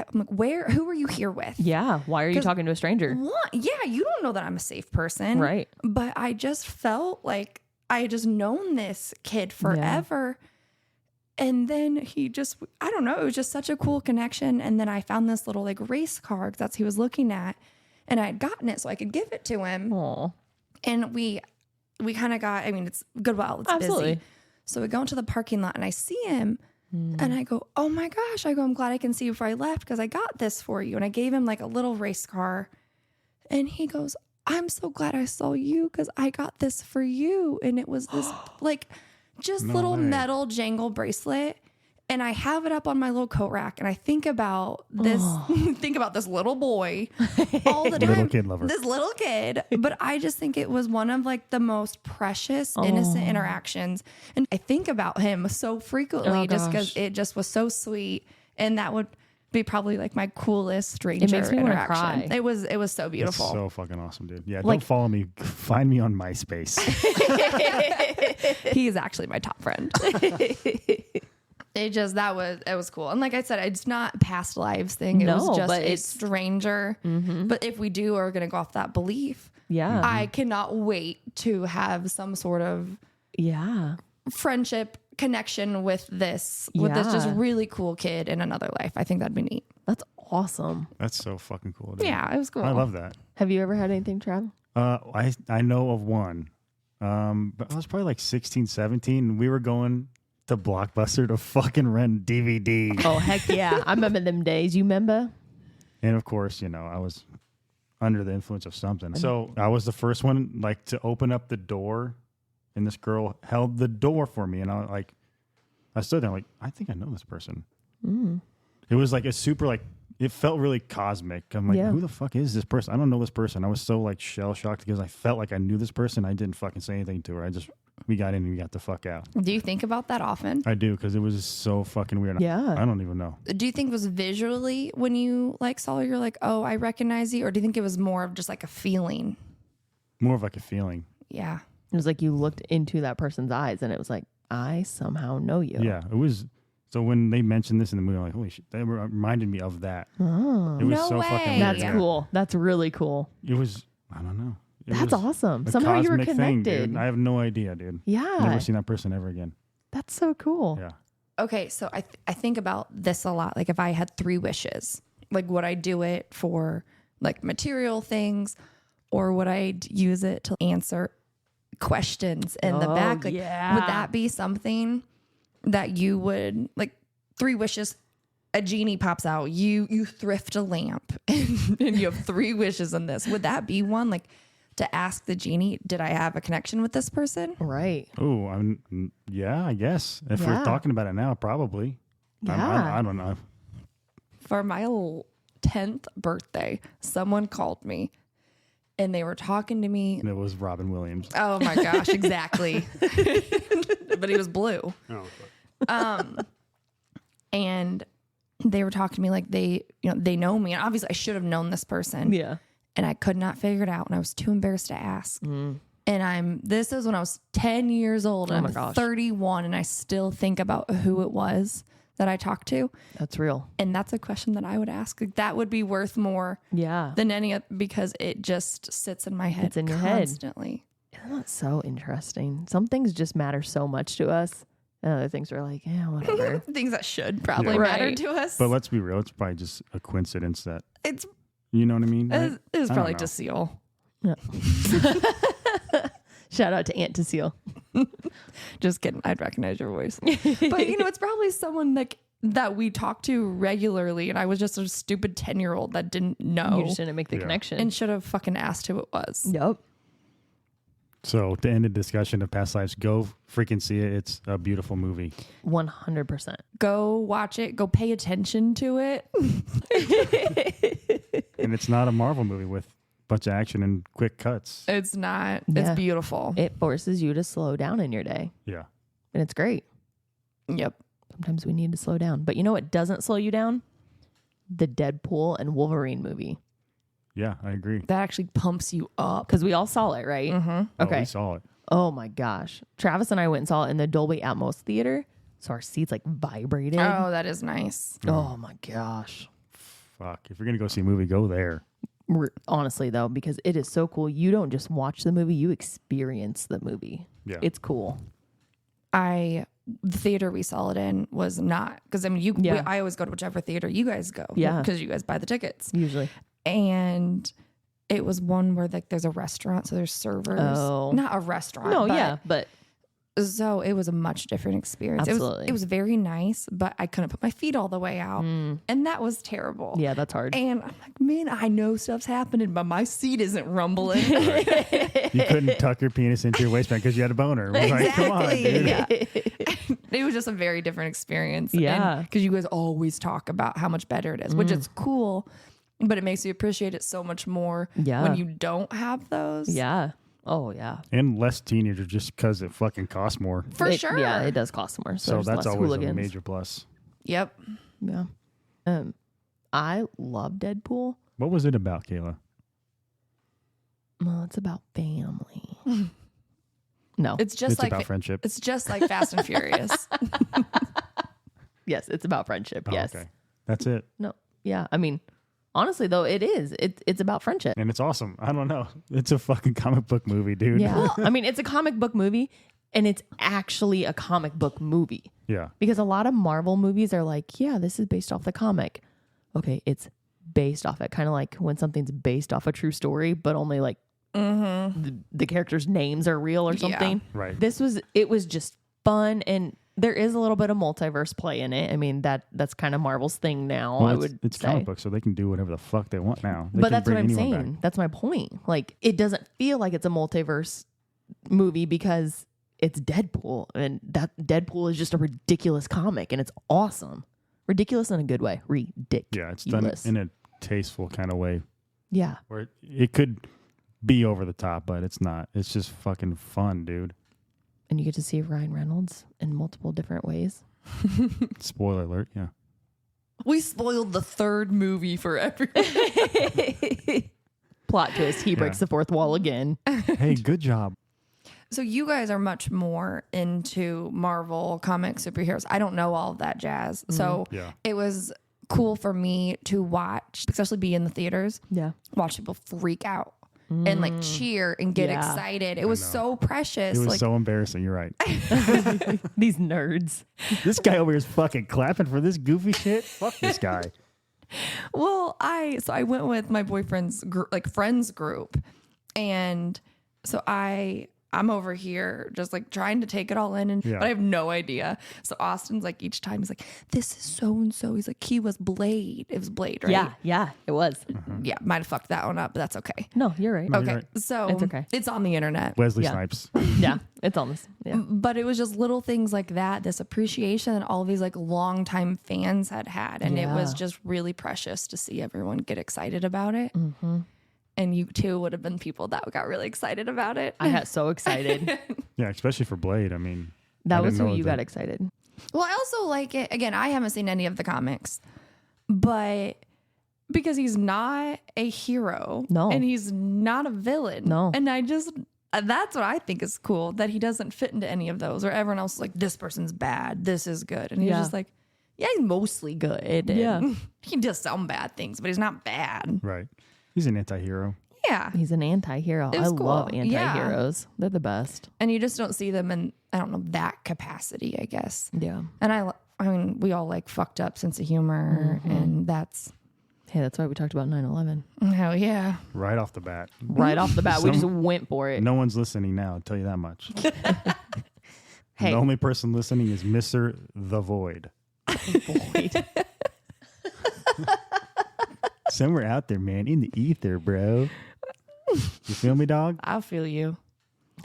who are you here with? Yeah. Why are you 'Cause talking to a stranger? What? Yeah, you don't know that I'm a safe person. Right. But I just felt like I had just known this kid forever. And then I don't know, it was just such a cool connection. And then I found this little like race car that's he was looking at, and I had gotten it so I could give it to him. Aw. And we kind of it's Goodwill, it's Absolutely. busy. So we go into the parking lot and I see him and I go, "Oh my gosh," I'm glad I can see you before I left because I got this for you. And I gave him like a little race car. And he goes, "I'm so glad I saw you because I got this for you." And it was this like just No little way. metal jangle bracelet. And I have it up on my little coat rack, and I think about this, this little boy all the time. Little kid lover. This little kid. But I just think it was one of like the most precious, innocent interactions. And I think about him so frequently just because it just was so sweet. And that would be probably like my coolest stranger makes me wanna interaction. cry. It was so That's beautiful. so fucking awesome, dude. Yeah, Like- don't follow me. Find me on MySpace. He is actually my top friend. It was cool. And like I said, it's not past lives thing. It No, was just but a it's- stranger. But if we are going to go off that belief, Yeah. I cannot wait to have some sort of Yeah. friendship connection with this just Yeah. really cool kid in another life. I think that'd be neat. That's awesome. That's so fucking cool, dude. Yeah, it was cool. I love that. Have you ever had anything, Trav? I know of one. But I was probably like 16, 17. We were going to Blockbuster to fucking rent DVD. Oh, heck yeah. I remember them days. You remember? And of course, I was under the influence of something. So I was the first one like to open up the door, and this girl held the door for me. And I stood there like, I think I know this person. It was like a super it felt really cosmic. I'm like, Yeah. who the fuck is this person? I don't know this person. I was so like shell shocked because I felt like I knew this person. I didn't fucking say anything to her. We got in and we got the fuck out. Do you think about that often? I do, because it was just so fucking weird. Yeah. I don't even know. Do you think it was visually when you like saw her, you're like, "Oh, I recognize you," or do you think it was more of just like a feeling? More of like a feeling. Yeah. It was like you looked into that person's eyes and it was like, I somehow know you. Yeah, it was. So when they mentioned this in the movie, I'm like, holy shit, that reminded me of that. Oh. It was No so way. fucking weird. That's yeah. cool. That's really cool. It was, I don't know. It That's was awesome. a Somehow you were cosmic thing, connected. dude. I have no idea, dude. Yeah. Never seen that person ever again. That's so cool. Yeah. Okay, so I think about this a lot. Like if I had 3 wishes, like would I do it for like material things, or would I use it to answer questions in the Oh, back? Like, yeah. would that be something that you would like? 3 wishes, a genie pops out. You thrift a lamp, and you have 3 wishes in this. Would that be one? Like to ask the genie, did I have a connection with this person? Right. Oh, yeah, I guess. If Yeah. we're talking about it now, probably. Yeah. I don't know. For my 10th birthday, someone called me and they were talking to me. And it was Robin Williams. Oh my gosh, exactly. But he was blue. Oh, And they were talking to me like they know me. And obviously I should have known this person. Yeah. And I could not figure it out. And I was too embarrassed to ask. And this is when I was 10 years old. And Oh my I'm gosh. 31. And I still think about who it was that I talked to. That's real. And that's a question that I would ask. Like, that would be worth more Yeah. than any other, because it just sits in my head It's in your head. constantly. Isn't that so interesting? Some things just matter so much to us. And other things are like, yeah, whatever. Things that should probably Yeah. matter Right. to us. But let's be real. It's probably just a coincidence that, It's you know what I mean? Right? it was I don't probably know. just Seal. Shout out to Aunt to Seal. Just kidding. I'd recognize your voice. But it's probably someone like that we talk to regularly, and I was just a stupid 10-year-old that didn't know You just didn't make the Yeah. connection. and should have fucking asked who it was. Yep. So to end the discussion of Past Lives, go freaking see it. It's a beautiful movie. 100%. Go watch it. Go pay attention to it. And it's not a Marvel movie with a bunch of action and quick cuts. It's not. Yeah. It's beautiful. It forces you to slow down in your day. Yeah. And it's great. Yep. Sometimes we need to slow down. But you know what doesn't slow you down? The Deadpool and Wolverine movie. Yeah, I agree. That actually pumps you up. Because we all saw it, right? Mm-hmm. Oh, Okay. we saw it. Oh my gosh. Travis and I went and saw it in the Dolby Atmos theater. So our seats like vibrated. Oh, that is nice. Oh my gosh. Fuck. If you're going to go see a movie, go there. Honestly, though, because it is so cool. You don't just watch the movie, you experience the movie. Yeah. It's cool. The theater we saw it in was not, because I mean, Yeah. I always go to whichever theater you guys go. Yeah. Because you guys buy the tickets. Usually. And it was one where like there's a restaurant, so there's servers. Oh. Not a restaurant. No, but- yeah. But So it was a much different experience. Absolutely. It was very nice, but I couldn't put my feet all the way out. And that was terrible. yeah, that's hard. And I'm like, man, I know stuff's happening, but my seat isn't rumbling. You couldn't tuck your penis into your waistband because you had a boner. It was like, come on, dude. Yeah. It was just a very different experience. Yeah. Because you guys always talk about how much better it is, which is cool, but it makes you appreciate it so much more Yeah. when you don't have those. Yeah. Oh, yeah. And less teenagers just because it fucking costs more. For It- sure. Yeah, it does cost more. So, So there's that's less always hooligans. a major plus. Yep. Yeah. I love Deadpool. What was it about, Kayla? Well, it's about family. No. It's just It's like about friendship. it's just like Fast and Furious. Yes, it's about friendship. Oh, Yes. okay. That's it. No. Yeah. I mean, honestly, though, it is. It's about friendship. And it's awesome. I don't know. It's a fucking comic book movie, dude. Yeah. I mean, it's a comic book movie, and it's actually a comic book movie. Yeah. Because a lot of Marvel movies are like, yeah, this is based off the comic. Okay, it's based off it. Kind of like when something's based off a true story, but only like the characters' names are real or something. Right. It was just fun, and there is a little bit of multiverse play in it. I mean, that's kind of Marvel's thing now, Well, I it's, would it's say. comic book, so they can do whatever the fuck they want now. They But can that's what bring I'm anyone saying. back. That's my point. Like, it doesn't feel like it's a multiverse movie because it's Deadpool, and that Deadpool is just a ridiculous comic, and it's awesome. Ridiculous in a good way. Ridiculous. Yeah, it's done in a tasteful kind of way Yeah. where it could be over the top, but it's not. It's just fucking fun, dude. And you get to see Ryan Reynolds in multiple different ways. Spoiler alert. Yeah. We spoiled the third movie for everyone. Plot twist, he breaks the fourth wall again. Hey, good job. So you guys are much more into Marvel comic superheroes. I don't know all of that jazz. So Yeah. it was cool for me to watch, especially be in the theaters, Yeah. watch people freak out and like cheer and get Yeah. excited. It was so precious. It was like, so embarrassing. You're right. These nerds. This guy over here is fucking clapping for this goofy shit. Fuck this guy. well, I went with my boyfriend's friends group, and so I'm over here just like trying to take it all in, Yeah. but I have no idea. So Austin's like each time he's like, "This is so and so." He's like, "He was Blade." It was Blade, right? Yeah, it was. Yeah, might have fucked that one up, but that's okay. No, you're right. No, you're Okay, right. so It's okay. It's on the internet. Wesley Yeah. Snipes. Yeah, it's on this. Yeah. But it was just little things like that, this appreciation that all of these like longtime fans had. And it was Yeah. just really precious to see everyone get excited about it. Mm-hmm. And you too would have been people that got really excited about it. I got so excited. Yeah, especially for Blade. I mean, That I was didn't who know you that- got excited. Well, I also like it. Again, I haven't seen any of the comics, but because he's not a hero. No. And he's not a villain. No. And that's what I think is cool, that he doesn't fit into any of those, where everyone else is like, this person's bad, this is good. And he's Yeah. just like, yeah, he's mostly good. And Yeah. he does some bad things, but he's not bad. Right. He's an anti-hero. Yeah. He's an anti-hero. It I was love cool. Yeah. anti-heroes. They're the best. And you just don't see them in, I don't know, that capacity, I guess. Yeah. And I mean, we all like fucked up sense of humor, and that's, Hey, that's why we talked about 9/11. hell yeah. Right off the bat. Right off the bat, we just went for it. No one's listening now, I'll tell you that much. Hey, The only person listening is Mr. The Void. Void. Somewhere out there, man, in the ether, bro. You feel me, dog? I'll feel you.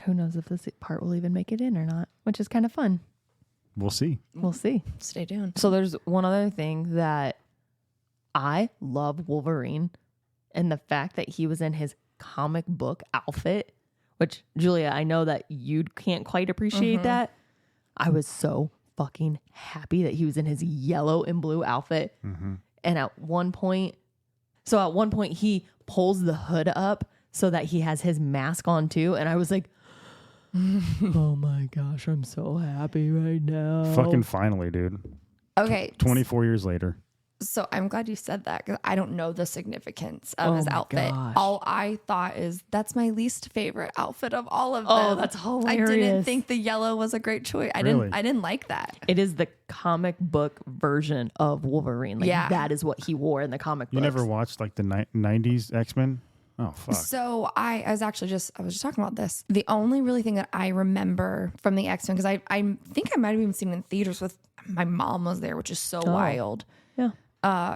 Who knows if this part will even make it in or not, which is kind of fun. We'll see. We'll see. Stay tuned. So there's one other thing that I love Wolverine and the fact that he was in his comic book outfit, which, Julia, I know that you can't quite appreciate that. I was so fucking happy that he was in his yellow and blue outfit. And at one point he pulls the hood up so that he has his mask on too. And I was like, oh my gosh, I'm so happy right now. Fucking finally, dude. Okay. 24 years later. So I'm glad you said that because I don't know the significance of his my outfit. gosh. All I thought is that's my least favorite outfit of all of them. Oh, that's I didn't hilarious. think the yellow was a great choice. I Really? didn't like that. It is the comic book version of Wolverine. Like, Yeah. that is what he wore in the comic books. You never watched like the 90s X-Men? Oh, fuck. So I was just talking about this. The only really thing that I remember from the X-Men, because I think I might have even seen it in theaters with my mom was there, which is so wild. Yeah.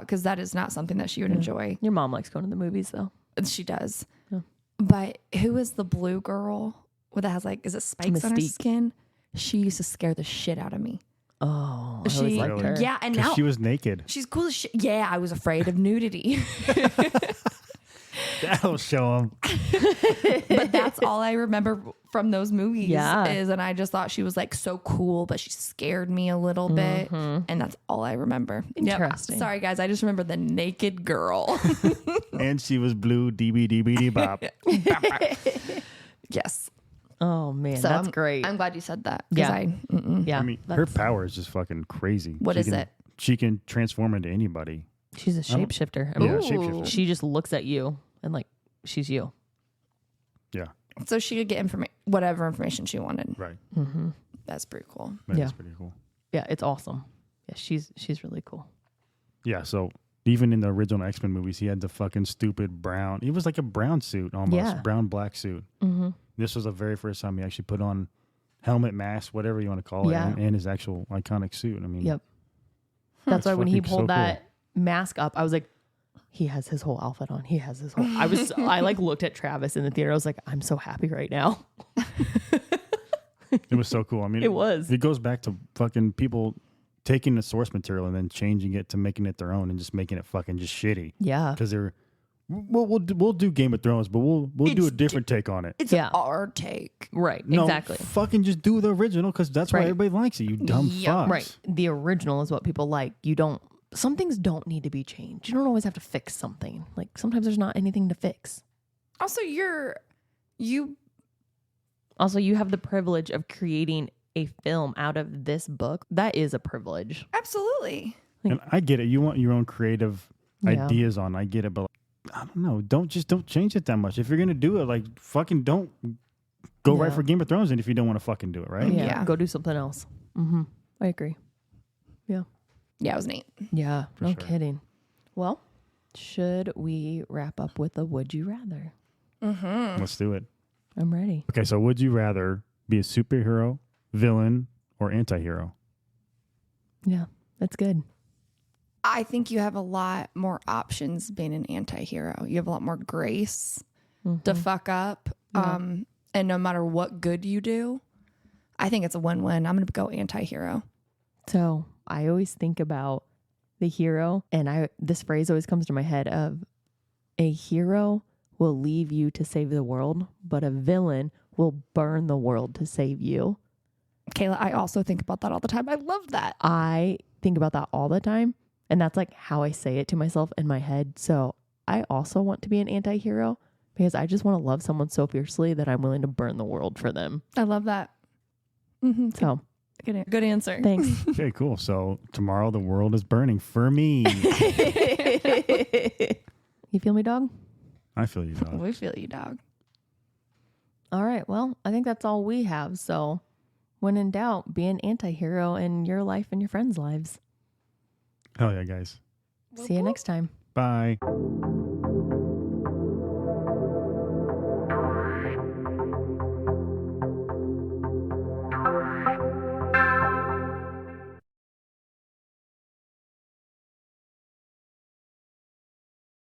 Because that is not something that she would enjoy. Your mom likes going to the movies, though. She does. Yeah. But who is the blue girl that has like, is it spikes on her Mystique. skin? She used to scare the shit out of me. Oh, I She, always liked her. yeah, and 'Cause now she was naked. she's cool as shit. Yeah, I was afraid of nudity. That'll show him. But that's all I remember from those movies Yeah. is, and I just thought she was like so cool, but she scared me a little bit. And that's all I remember. Yep. Interesting. Sorry guys, I just remember the naked girl. And she was blue, DB bop. Yes. Oh, man, So that's I'm, great. I'm glad you said that. 'Cause Yeah. Yeah. I mean, her that's- power is just fucking crazy. What She is can- it? She can transform into anybody. She's a shapeshifter. I Yeah, mean, shapeshifter. she just looks at you and, like, she's you. Yeah, So she could get whatever information she wanted. right. That's pretty cool. That's Yeah. pretty cool. Yeah, it's awesome. Yeah, she's really cool. Yeah, so even in the original X-Men movies, he had the fucking stupid brown. He was like a brown suit almost, Yeah. brown black suit. This was the very first time he actually put on helmet, mask, whatever you want to call it, Yeah. and his actual iconic suit. I mean, Yep. That's It's why when he fucking so pulled cool. that mask up, I was like, he has his whole outfit on. He has his whole. I like looked at Travis in the theater. I was like, I'm so happy right now. it was so cool. I mean, It was. It goes back to fucking people taking the source material and then changing it to making it their own and just making it fucking just shitty. Yeah. Because we'll do Game of Thrones, but we'll do a different take on it. It's Yeah. our take. Right. No, Exactly. fucking just do the original because that's why Right. everybody likes it. You dumb fucks. Right. The original is what people like. Some things don't need to be changed. You don't always have to fix something. Like sometimes there's not anything to fix. Also, you Also, you have the privilege of creating a film out of this book. That is a privilege. absolutely. And I get it. You want your own creative Yeah. ideas on. I get it, but I don't know. Don't change it that much. If you're gonna do it, like fucking don't go right Yeah. for Game of Thrones. And if you don't want to fucking do it, right? Yeah. Yeah. Go do something else. I agree. Yeah. Yeah, it was neat. Yeah. No sure. kidding. Well, should we wrap up with a would you rather? Let's do it. I'm ready. Okay, so would you rather be a superhero, villain, or anti-hero? Yeah. That's good. I think you have a lot more options being an anti-hero. You have a lot more grace to fuck up. And no matter what good you do, I think it's a win-win. I'm going to go anti-hero. So I always think about the hero, and this phrase always comes to my head of a hero will leave you to save the world, but a villain will burn the world to save you. Kayla, I also think about that all the time. I love that. I think about that all the time, and that's like how I say it to myself in my head. So I also want to be an anti-hero because I just want to love someone so fiercely that I'm willing to burn the world for them. I love that. So Good answer. thanks. Okay, cool. So tomorrow the world is burning for me. You feel me, dog? I feel you, dog. We feel you, dog. All right. Well, I think that's all we have. So when in doubt, be an anti-hero in your life and your friends' lives. Hell yeah, guys. See you next time. Bye.